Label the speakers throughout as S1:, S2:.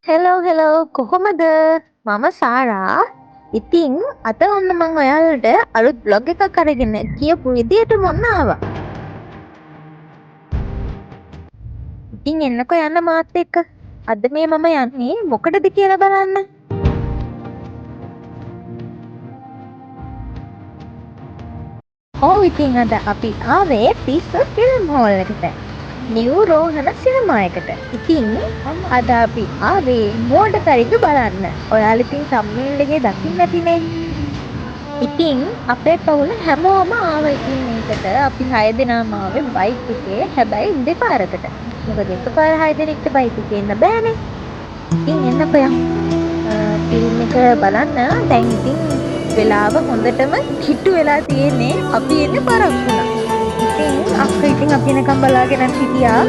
S1: Hello කොහොමද? මම සාරා. ඉතින් අද ඔන්න මං ඔයාලට අලුත් බ්ලොග් එකක් අරගෙන කියපු විදිහටම ඔන්න ආවා. ඉතින් එන්නකෝ යන්න මාත් එක්ක. අද මේ මම යන්නේ මොකටද කියලා බලන්න. ඔව් ඉතින් අද අපි ආවේ පිස්සු ෆිල්ම් හෝල් එකට. නිව් රෝහණ සිනමා එකට. ඉතින් අද අපි ආවේ මෝඩ තරික බලන්න. ඔයාලා ඉතින් thumbnail එකේ දකින්න ඇතිනේ. ඉතින් අපේ පවුල හැමෝම ආව ඉතින් මේකට. අපි 6 දෙනාම ආවේ බයික් එකේ. හැබැයි දෙපාරකට. මොකද එකපාර 6 දෙනෙක්ට බයික් එකේ ඉන්න බෑනේ. ඉතින් එන්නකෝ යමු. ෆිල්ම් එක බලන්න. දැන් ඉතින් වෙලාව හොඳටම කිට්ටු වෙලා තියෙන්නේ. අපි එන්නේ පරක් වුණා. ඉතින් අක්කා ඉතින් අපි එනකම් බලාගෙන හිටියා.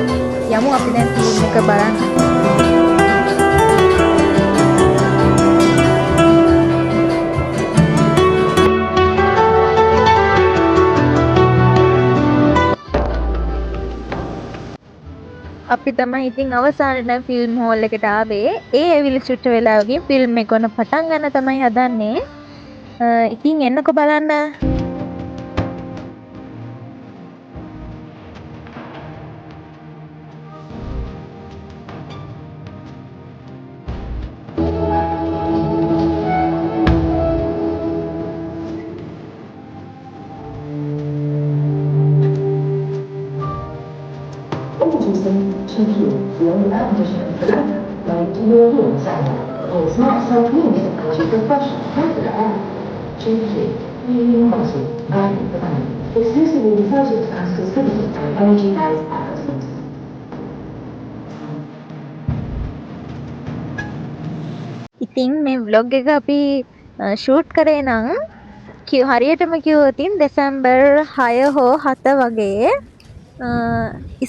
S1: යමු අපි දැන් ෆිල්ම් එක බලන්න. අපි තමයි ඉතින් අවසානට ෆිල්ම් හෝල් එකට ආවේ. ඒ ඇවිල්ලා චුට්ට වෙලාවකින් ෆිල්ම් එක ඔන්න පටන් ගන්න තමයි හදන්නේ. ඉතින් එන්නකෝ බලන්න. ඉතින් මේ vlog එක අපි ෂූට් කරේ නම් හරියටම කිව්වොත් දෙසැම්බර් 6 හෝ 7 වගේ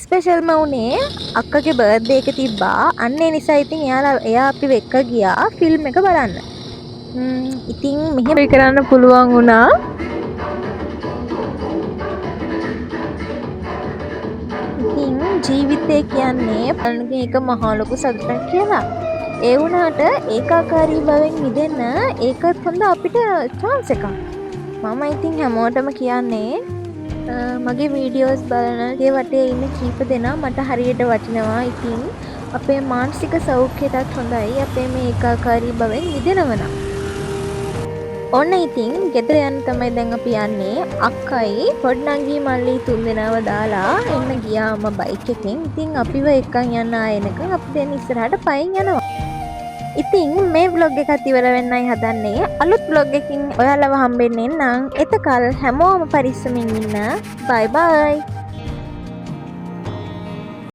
S1: ස්පෙෂල්ම වුණේ අක්කගේ බර්ත්ඩේ එක තිබ්බා. අන්න ඒ නිසා ඉතින් එයා අපිව එක්ක ගියා ෆිල්ම් එක බලන්න. ඉතින් මෙහෙම කරන්න පුළුවන් වුණා. ඉතින් ජීවිතය කියන්නේ බලනකින් එක මහා ලොකු සතුටක් කියලා. ඒ වුණාට ඒකාකාරී බවෙන් මිදෙන්න ඒකත් හොඳ අපිට chance එකක්. මම ඉතින් හැමෝටම කියන්නේ මගේ වීඩියෝස් බලනගේ වටේ ඉන්න කීප දෙනා මට හරියට වටිනවා. ඉතින් අපේ මානසික සෞඛ්‍යයටත් හොඳයි අපේ මේ ඒකාකාරී බවෙන් මිදෙනවා නම්. ඔන්න ඉතින් ගෙදර යන්න තමයි දැන් අපි යන්නේ. අක්කයි පොඩ්නංගී මල්ලි තුන්දෙනාව දාලා එන්න ගියාම බයික් එකෙන්. ඉතින් අපිව එක්කන් යන්න ආයෙනකන් අපි දැන් ඉස්සරහට පයින් යනවා. ඉතින් මේ vlog එකත් ඉවර වෙන්නයි හදන්නේ. අලුත් vlog එකකින් ඔයාලව හම්බෙන්නේ නම් එතකල් හැමෝම පරිස්සමින් ඉන්න. bye bye.